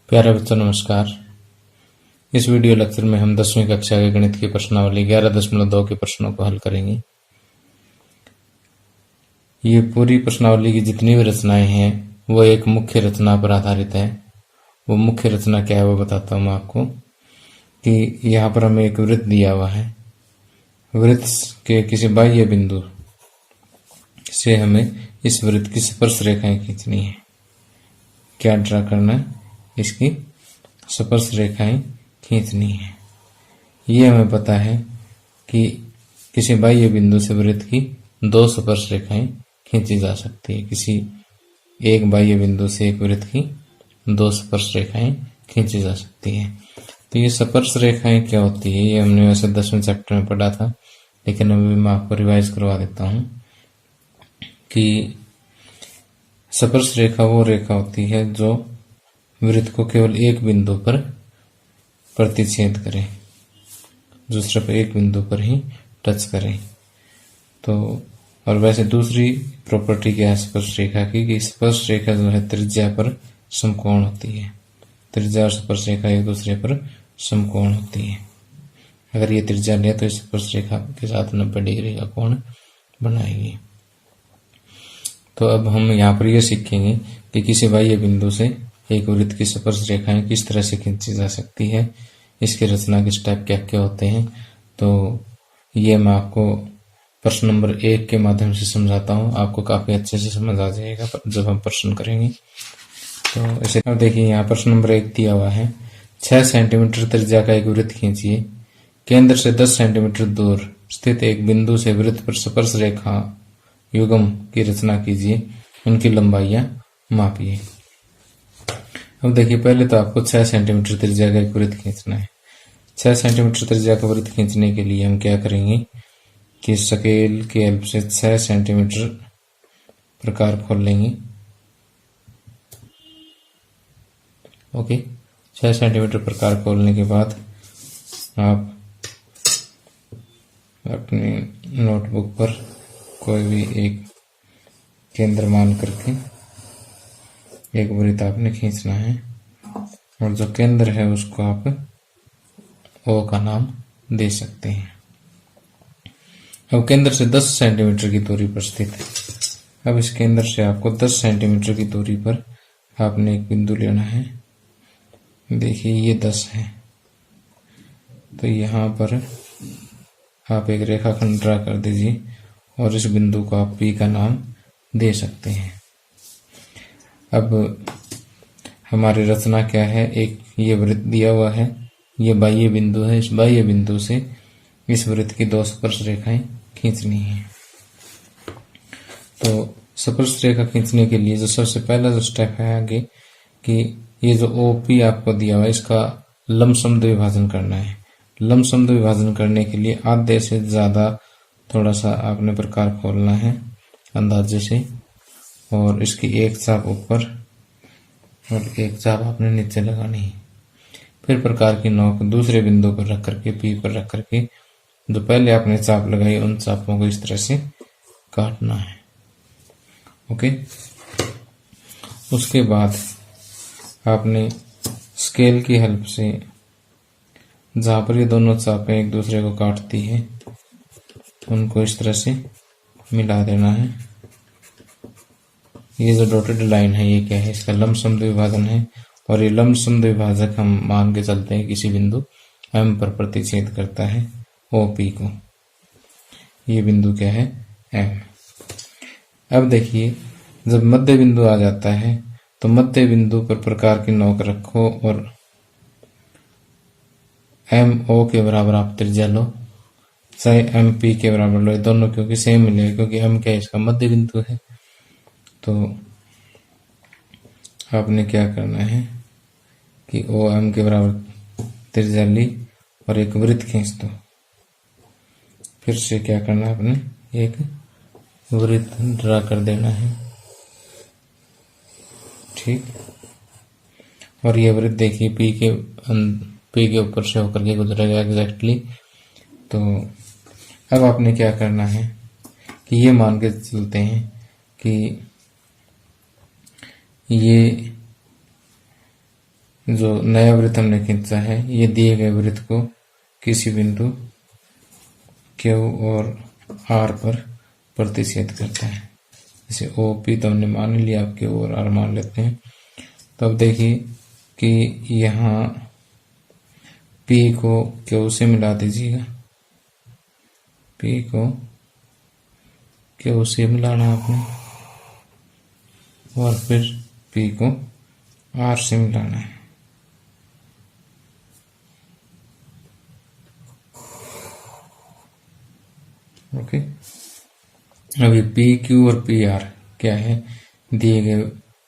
प्यारे बच्चों नमस्कार। इस वीडियो लेक्चर में हम 10वीं कक्षा के गणित की प्रश्नावली 11.2 के प्रश्नों को हल करेंगे। ये पूरी प्रश्नावली की जितनी भी रचनाएं हैं वो एक मुख्य रचना पर आधारित है। वो मुख्य रचना क्या है वो बताता हूँ मैं आपको कि यहाँ पर हमें एक वृत्त दिया हुआ है। वृत्त के किसी बाह्य बिंदु से हमें इस वृत्त की स्पर्श रेखाएं खींचनी है। क्या ड्रा करना है? इसकी स्पर्श रेखाएं खींचनी है। ये हमें पता है कि किसी बाह्य बिंदु से वृत्त की दो स्पर्श रेखाएं खींची जा सकती है। किसी एक बाह्य बिंदु से एक वृत्त की दो स्पर्श रेखाएं खींची जा सकती है। तो ये स्पर्श रेखाएं क्या होती है ये हमने वैसे 10वें चैप्टर में पढ़ा था, लेकिन अभी मैं आपको रिवाइज करवा देता हूँ कि स्पर्श रेखा वो रेखा होती है जो वृत्त को केवल एक बिंदु पर प्रतिच्छेद करे, जो सिर्फ एक बिंदु पर ही टच करे। तो और वैसे दूसरी प्रॉपर्टी क्या है स्पर्श रेखा की कि स्पर्श रेखा जो है त्रिज्या पर समकोण होती है। त्रिज्या और स्पर्श रेखा एक दूसरे पर समकोण होती है। अगर ये त्रिज्या ले तो स्पर्श रेखा के साथ 90 डिग्री का कोण बनाएगी। तो अब हम यहाँ पर यह सीखेंगे कि किसी बाह्य बिंदु से एक वृत्त की स्पर्श रेखाएं किस तरह से खींची जा सकती है, इसकी रचना के स्टेप क्या क्या होते हैं। तो ये मैं आपको प्रश्न नंबर 1 के माध्यम से समझाता हूँ। आपको काफी अच्छे से समझ आ जाएगा जब हम प्रश्न करेंगे। तो इसे अब देखिए, यहाँ प्रश्न नंबर 1 दिया हुआ है 6 सेंटीमीटर त्रिज्या का एक वृत्त खींचिए। केंद्र से 10 सेंटीमीटर दूर स्थित एक बिंदु से वृत्त पर स्पर्श रेखा युग्म की रचना कीजिए। उनकी लंबाइयां मापिए। अब देखिए, पहले तो आपको 6 सेंटीमीटर त्रिज्या का एक वृत्त खींचना है। 6 सेंटीमीटर त्रिज्या का वृत्त खींचने के लिए हम क्या करेंगे कि स्केल की हेल्प से 6 सेंटीमीटर प्रकार खोल लेंगे। ओके, 6 सेंटीमीटर प्रकार खोलने के बाद आप अपनी नोटबुक पर कोई भी एक केंद्र मान करके एक वृत्त आपने खींचना है और जो केंद्र है उसको आप ओ का नाम दे सकते हैं। अब केंद्र से 10 सेंटीमीटर की दूरी पर स्थित है। अब इस केंद्र से आपको 10 सेंटीमीटर की दूरी पर आपने एक बिंदु लेना है। देखिए ये 10 है, तो यहाँ पर आप एक रेखाखंड ड्रा कर दीजिए और इस बिंदु को आप पी का नाम दे सकते हैं। अब हमारी रचना क्या है, एक ये वृत्त दिया हुआ है, ये बाह्य बिंदु है। इस बाह्य बिंदु से इस वृत्त की दो स्पर्श रेखाएं खींचनी है। तो स्पर्श रेखा खींचने के लिए जो सबसे पहला जो स्टेप है आगे कि ये जो ओपी आपको दिया हुआ है इसका लमसम द्विभाजन करना है। लमसम द्विभाजन करने के लिए आधे से ज्यादा थोड़ा सा आपने प्रकार खोलना है अंदाजे से, और इसकी एक चाप ऊपर और एक चाप आपने नीचे लगानी है। फिर प्रकार की नोक दूसरे बिंदु पर रख करके पी पर रख करके जो पहले आपने चाप लगाई उन चापों को इस तरह से काटना है। ओके, उसके बाद आपने स्केल की हेल्प से जहां पर ये दोनों चापें एक दूसरे को काटती है उनको इस तरह से मिला देना है। ये जो डॉटेड लाइन है ये क्या है, इसका लंबसम द्विभाजन है। और ये लंबसम द्विभाजक हम मान के चलते हैं किसी बिंदु M पर प्रतिच्छेद करता है OP को। ये बिंदु क्या है, M। अब देखिए, जब मध्य बिंदु आ जाता है तो मध्य बिंदु पर प्रकार की नोक रखो और MO के बराबर आप त्रिज्या लो, चाहे MP के बराबर लो, दोनों क्योंकि सेम मिलेगा क्योंकि M क्या है, इसका मध्य बिंदु है। तो आपने क्या करना है कि OM के बराबर त्रिज्या ली और एक वृत्त खींच दो। फिर से क्या करना है, आपने एक वृत्त ड्रा कर देना है। ठीक, और ये वृत्त देखिए पी के ऊपर से होकर के गुजरेगा एग्जैक्टली। तो अब आपने क्या करना है कि ये मान के चलते हैं कि ये जो नया वृत्त हमने खींचा है ये दिए गए वृत्त को किसी बिंदु Q और R पर प्रतिच्छेद करता है। जैसे OP तो हमने मान लिया, आप Q और R मान लेते हैं। तो अब देखिए कि यहाँ P को Q से मिला दीजिएगा, P को Q से मिलाना आपने, और फिर P को R से मिलाना है। ओके, अभी PQ और PR क्या है, दिए गए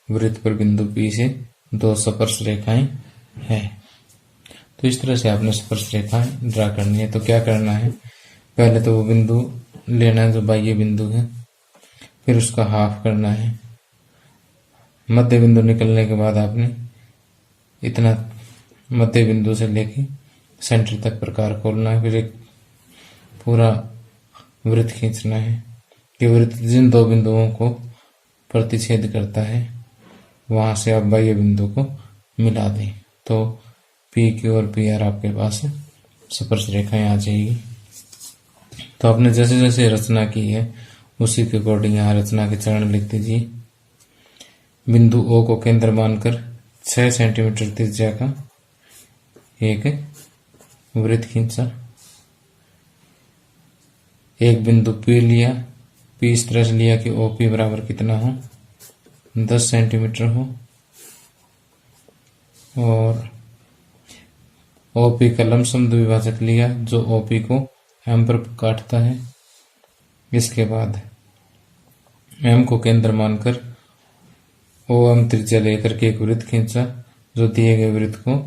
वृत्त पर बिंदु P से दो स्पर्श रेखाएं हैं। तो इस तरह से आपने स्पर्श रेखाएं ड्रा करनी है। तो क्या करना है, पहले तो वो बिंदु लेना है जो बाह्य बिंदु है, फिर उसका हाफ करना है। मध्य बिंदु निकलने के बाद आपने इतना मध्य बिंदु से लेके सेंटर तक प्रकार खोलना है, फिर एक पूरा वृत्त खींचना है कि वृत्त जिन दो बिंदुओं को प्रतिच्छेद करता है वहां से आप बाह्य बिंदु को मिला दें। तो PQ और PR आपके पास स्पर्श रेखाएं आ जाएगी। तो आपने जैसे जैसे रचना की है उसी के अकॉर्डिंग यहाँ रचना के चरण लिख दीजिए। बिंदु O को केंद्र मानकर 6 सेंटीमीटर त्रिज्या का एक वृत्त खींचा। एक बिंदु P लिया, P इस तरह से लिया कि OP बराबर कितना हो, 10 सेंटीमीटर हो, और OP का लमसम द्विभाजक लिया जो OP को M पर काटता है। इसके बाद M को केंद्र मानकर OM त्रिज्या लेकर के एक वृत्त खींचा जो दिए गए वृत्त को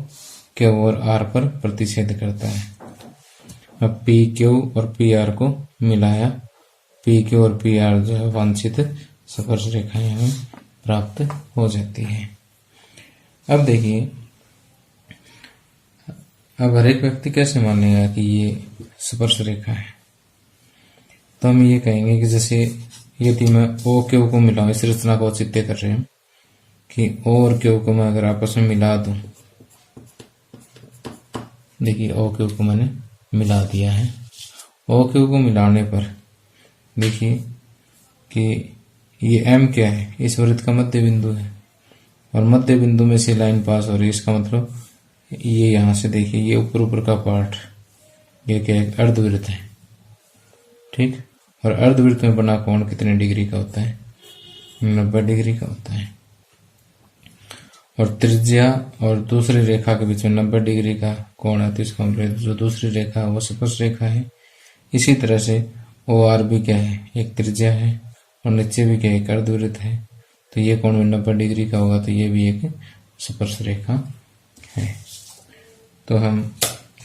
Q और R पर प्रतिच्छेद करता है। अब PQ और PR को मिलाया, PQ और PR जो है वांछित स्पर्श रेखाएं हमें प्राप्त हो जाती है। अब देखिए, अब हर एक व्यक्ति कैसे मानेगा कि ये स्पर्श रेखा है। तो हम ये कहेंगे कि जैसे यदि मैं OQ को मिलाऊं, इस रचना को औचित्य कर रहे हैं कि O और Q को मैं अगर आपस में मिला दूं, देखिए OQ को मैंने मिला दिया है। OQ को मिलाने पर देखिए कि ये M क्या है, इस वृत्त का मध्य बिंदु है, और मध्य बिंदु में से लाइन पास हो रही है। इसका मतलब ये यहां से देखिए, ये ऊपर ऊपर का पार्ट ये क्या है, अर्धवृत्त है, ठीक। और अर्धवृत्त में बना कोण कितने डिग्री का होता है, 90 डिग्री का होता है। और त्रिज्या और दूसरी रेखा के बीच में 90 डिग्री का कोण है, तो इसका मतलब जो दूसरी रेखा है वो स्पर्श रेखा है। इसी तरह से OR भी क्या है, एक त्रिज्या है, और नीचे भी क्या है, एक अर्धवृत्त है। तो ये कोण में 90 डिग्री का होगा, तो ये भी एक स्पर्श रेखा है। तो हम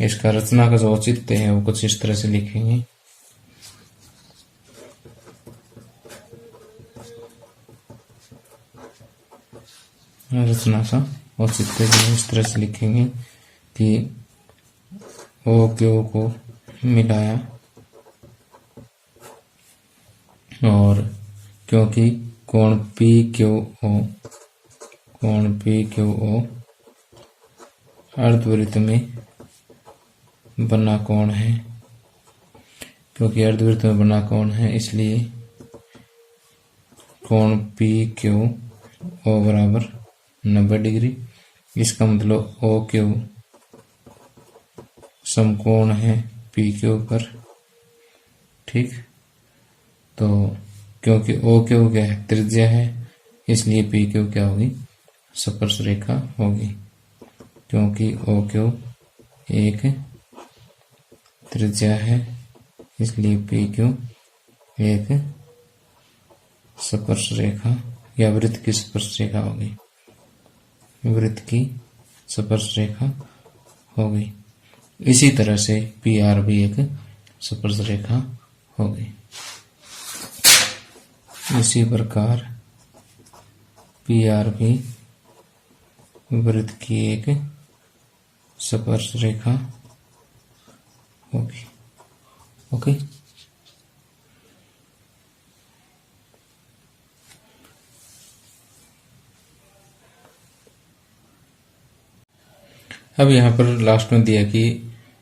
इसका रचना का जो औचित्य है वो कुछ इस तरह से लिखेंगे। रचना का औचित्य जो इस तरह से लिखेंगे कि OQ को मिलाया, और क्योंकि कोण PQO अर्धवृत्त में बना कोण है, क्योंकि अर्धवृत्त में बना कोण है इसलिए कोण PQO बराबर 90 डिग्री। इसका मतलब OQ समकोण है PQ पर, ठीक। तो क्योंकि OQ क्या है, त्रिज्या है, इसलिए PQ क्या होगी, स्पर्श रेखा होगी। क्योंकि OQ एक त्रिज्या है इसलिए PQ एक स्पर्श रेखा या वृत्त की स्पर्श रेखा होगी, वृत्त की स्पर्श रेखा होगी। इसी तरह से PR भी एक स्पर्श रेखा होगी। इसी प्रकार PR भी वृत्त की एक स्पर्श रेखा होगी। ओके, अब यहाँ पर लास्ट में दिया कि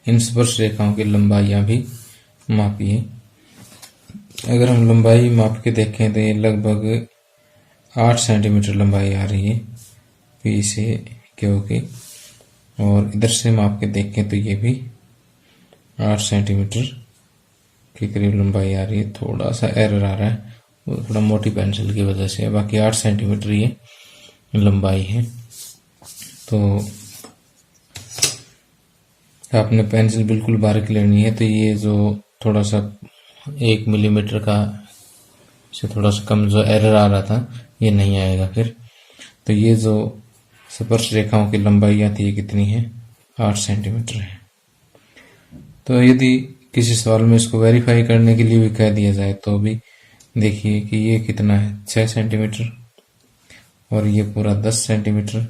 इन स्पर्श रेखाओं की लंबाइयां भी मापिए। अगर हम लंबाई माप के देखें तो ये लगभग 8 सेंटीमीटर लंबाई आ रही है पी से क्यू की, और इधर से माप के देखें तो ये भी 8 सेंटीमीटर के करीब लंबाई आ रही है। थोड़ा सा एरर आ रहा है, वो थोड़ा मोटी पेंसिल की वजह से, बाकी 8 सेंटीमीटर ये लंबाई है। तो आपने पेंसिल बिल्कुल बारीक लेनी है, तो ये जो थोड़ा सा 1 मिलीमीटर का से थोड़ा सा कम जो एरर आ रहा था ये नहीं आएगा फिर। तो ये जो स्पर्श रेखाओं की लंबाई थी ये कितनी है, 8 सेंटीमीटर है। तो यदि किसी सवाल में इसको वेरीफाई करने के लिए भी कह दिया जाए तो भी देखिए कि ये कितना है, 6 सेंटीमीटर, और ये पूरा 10 सेंटीमीटर।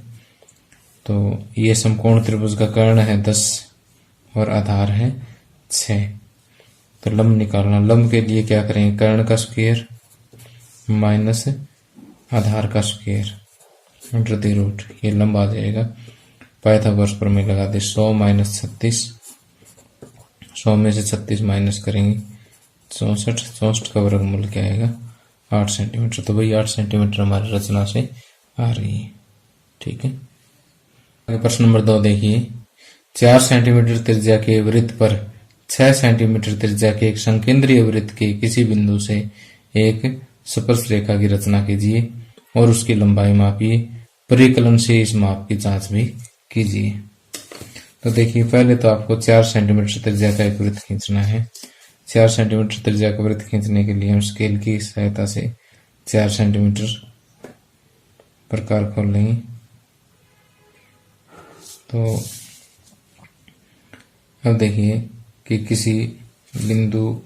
तो ये समकोण त्रिभुज का कर्ण है 10 और आधार है 6। तो लंब निकालना, लंब के लिए क्या करेंगे, कर्ण का स्क्वायर माइनस आधार का स्क्वायर अंडर द रूट, ये लंब आ जाएगा। पाइथागोरस प्रमेय लगा दे, 100 माइनस 36, 100 में से 36 माइनस करेंगे 64, 64 का वर्गमूल क्या आएगा, 8 सेंटीमीटर। तो भाई 8 सेंटीमीटर हमारी रचना से आ रही है। ठीक है, आगे प्रश्न नंबर 2 देखिए। 4 सेंटीमीटर त्रिज्या के वृत्त पर 6 सेंटीमीटर त्रिज्या के एक संकेंद्रीय वृत्त के किसी बिंदु से एक स्पर्श रेखा की रचना कीजिए और उसकी लंबाई मापिए। परिकलन से इस माप की जांच भी कीजिए। तो देखिए, पहले तो आपको 4 सेंटीमीटर त्रिज्या का एक वृत्त खींचना है। 4 सेंटीमीटर त्रिज्या का वृत्त खींचने के लिए हम स्केल की सहायता से 4 सेंटीमीटर प्रकार खोल लेंगे। तो अब देखिए कि किसी बिंदु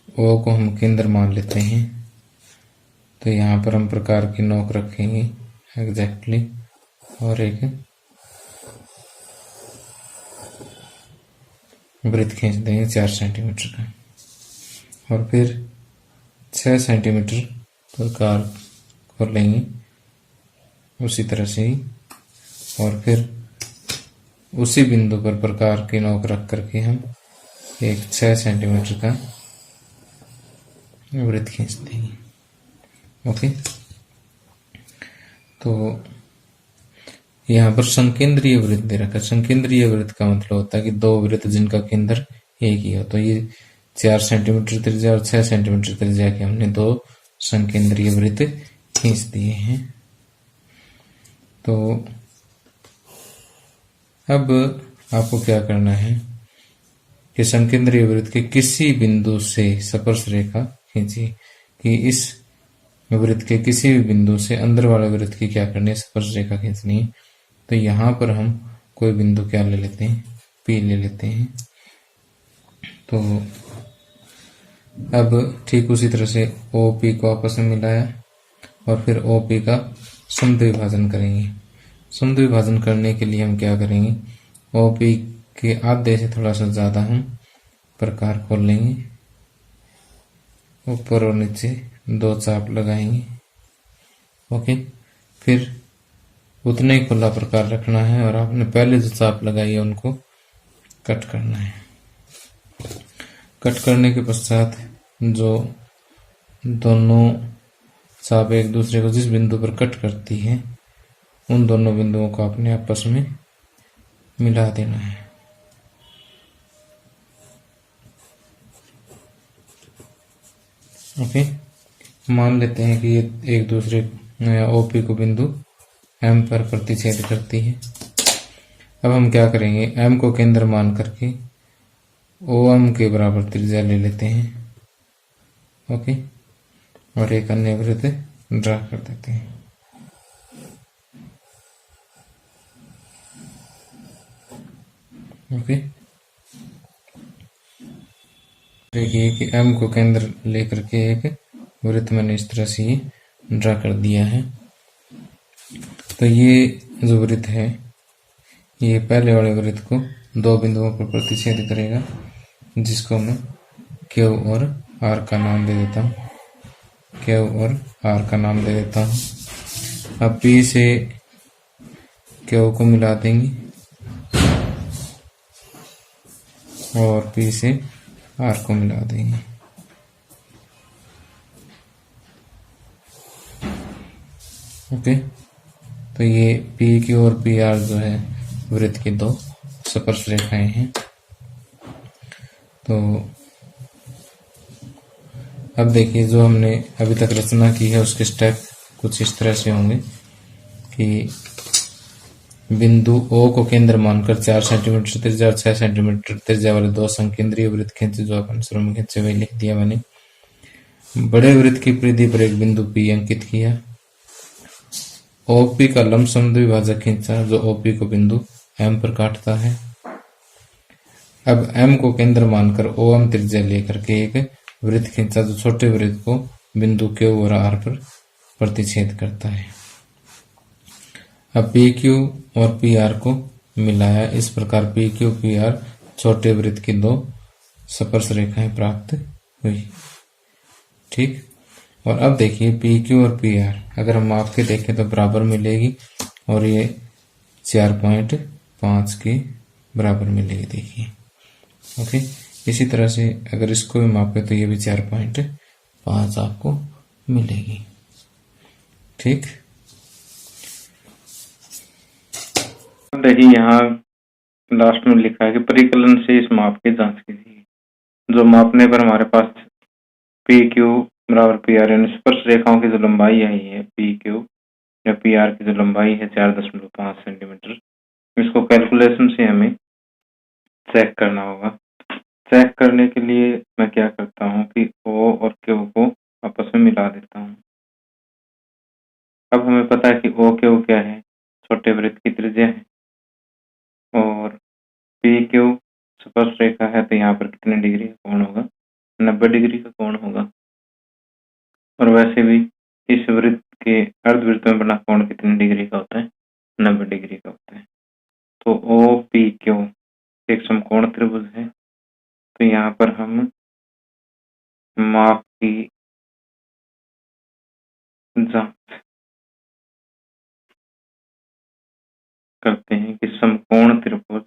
O को हम केंद्र मान लेते हैं। तो यहाँ पर हम प्रकार की नोक रखेंगे एग्जैक्टली, और एक वृत्त खींच देंगे 4 सेंटीमीटर का, और फिर 6 सेंटीमीटर प्रकार कर लेंगे उसी तरह से ही, और फिर उसी बिंदु पर प्रकार की नोक रख करके हम एक 6 सेंटीमीटर का वृत्त खींच देंगे। ओके, तो यहाँ पर संकेंद्रीय वृत्त दे रखा है। संकेंद्रीय वृत्त का मतलब होता है कि 2 वृत्त जिनका केंद्र एक ही हो। तो ये 4 सेंटीमीटर त्रिज्या और 6 सेंटीमीटर त्रिज्या के हमने 2 संकेंद्रीय वृत्त खींच दिए हैं। तो अब आपको क्या करना है कि संकेंद्रीय वृत्त के किसी बिंदु से स्पर्श रेखा खींचिए, कि इस वृत्त के किसी भी बिंदु से अंदर वाले वृत्त की क्या करनी है, स्पर्श रेखा खींचनी है। तो यहाँ पर हम कोई बिंदु क्या ले लेते हैं, P ले लेते हैं। तो अब ठीक उसी तरह से OP को आपस में मिलाया और फिर OP का समद्विभाजन करेंगे। समद्विभाजन करने के लिए हम क्या करेंगे, OP के आधे से थोड़ा सा ज्यादा हम प्रकार खोल लेंगे, ऊपर और नीचे 2 चाप लगाएंगे। ओके, फिर उतने ही खुला प्रकार रखना है और आपने पहले जो चाप लगाई है उनको कट करना है। कट करने के पश्चात जो दोनों चाप एक दूसरे को जिस बिंदु पर कट करती है उन दोनों बिंदुओं को अपने आपस में मिला देना है। ओके, मान लेते हैं कि ये एक दूसरे OP को बिंदु M पर प्रतिच्छेद करती है। अब हम क्या करेंगे, M को केंद्र मान करके OM के बराबर त्रिज्या ले लेते हैं। ओके, और एक अन्य वृत्त ड्रा कर देते हैं। ओके, देखिए कि M को केंद्र लेकर के एक वृत्त मैंने इस तरह से ही ड्रा कर दिया है। तो ये जो वृत्त है ये पहले वाले वृत्त को 2 बिंदुओं पर प्रतिच्छेद करेगा, जिसको मैं Q और R का नाम दे देता हूँ। Q और R का नाम दे देता हूँ। अब P से क्यू को मिला देंगे और पी से आर को मिला देंगे। ओके, तो ये पी क्यू और पी आर जो है वृत्त की दो स्पर्श रेखाएं हैं। तो अब देखिए, जो हमने अभी तक रचना की है उसके स्टेप कुछ इस तरह से होंगे कि बिंदु O को केंद्र मानकर 4 सेंटीमीटर त्रिज्या और 6 सेंटीमीटर त्रिज्या वाले दो संकेंद्रीय वृत्त खींचे, जो अपन शुरू में खींचे वही लिख दिया मैंने। बड़े वृत्त की परिधि पर एक बिंदु P अंकित किया। OP का लंब समद्विभाजक खींचा, जो OP को बिंदु M पर काटता है। अब M को केंद्र मानकर OM त्रिज्या लेकर के एक वृत्त खींचा, जो छोटे वृत्त को बिंदु Q और R पर प्रतिच्छेद करता है। अब PQ और PR को मिलाया, इस प्रकार PQ PR छोटे वृत्त की दो स्पर्श रेखाएं प्राप्त हुई। ठीक, और अब देखिए PQ और PR अगर हम माप के देखें तो बराबर मिलेगी और ये 4.5 के बराबर मिलेगी। देखिए, ओके, इसी तरह से अगर इसको भी मापे तो ये भी 4.5 आपको मिलेगी। ठीक, देखिए यहाँ लास्ट में लिखा है कि परिकलन से इस माप की जांच कीजिए। जो मापने पर हमारे पास पी क्यू बराबर पी आर, यानी स्पर्श रेखाओं की जो लंबाई आई है पी क्यू या पी आर की जो लंबाई है 4.5 सेंटीमीटर, इसको कैलकुलेशन से हमें चेक करना होगा। चेक करने के लिए मैं क्या करता हूँ कि ओ और क्यू को आपस में मिला देता हूँ। अब हमें पता है कि ओ क्यू क्या है, छोटे वृत्त की त्रिज्या है, और पी क्यू स्पर्श रेखा है, तो यहाँ पर कितने डिग्री का कोण होगा, 90 डिग्री का कोण होगा। और वैसे भी इस वृत्त के अर्धवृत्त में बना कोण कितने डिग्री का होता है, 90 डिग्री का होता है। तो ओ पी क्यू एक समकोण त्रिभुज है। तो यहाँ पर हम माप की जांच करते हैं कि समकोण त्रिभुज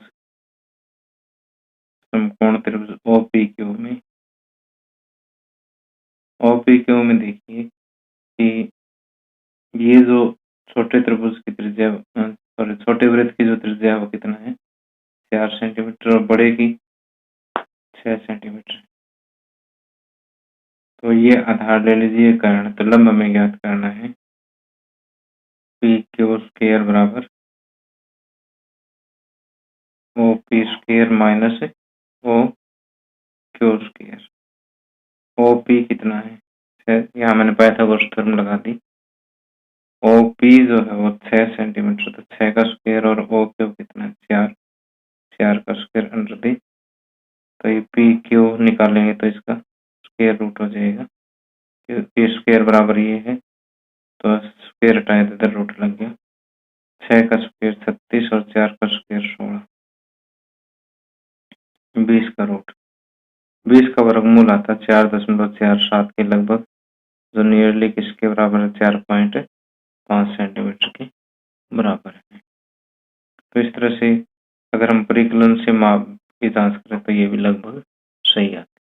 OPQ में देखिए कि ये जो छोटे त्रिभुज की त्रिज्या, सॉरी छोटे वृत्त की जो त्रिज्या है वो कितना है, 4 सेंटीमीटर, और बड़े की 6 सेंटीमीटर। तो ये आधार ले लीजिए कर्ण। तो लंब हमें ज्ञात करना है, पी क्यू स्क्वायर बराबर O P square minus O Q square. O P कितना है, यहाँ मैंने पाइथागोरस थ्योरम लगा दी। ओ पी जो है वो 6 सेंटीमीटर, तो 6 का स्क्वायर, और ओ क्यू कितना है, 4 का स्क्वायर अंडर दी। तो ये पी क्यू निकालेंगे तो इसका स्क्वायर रूट हो जाएगा। पी स्क्वायर बराबर ये है, तो स्क्वायर हटाए तो इधर रूट लग गया। 6 का स्क्वायर 36 और 4 का स्क्वायर 16, 20 का रूट। 20 का वर्गमूल आता है 4.47 के लगभग, जो नियरली किसके बराबर है, 4.5 सेंटीमीटर के बराबर है। तो इस तरह से अगर हम परिकलन से माप की जांच करें तो ये भी लगभग सही आता है।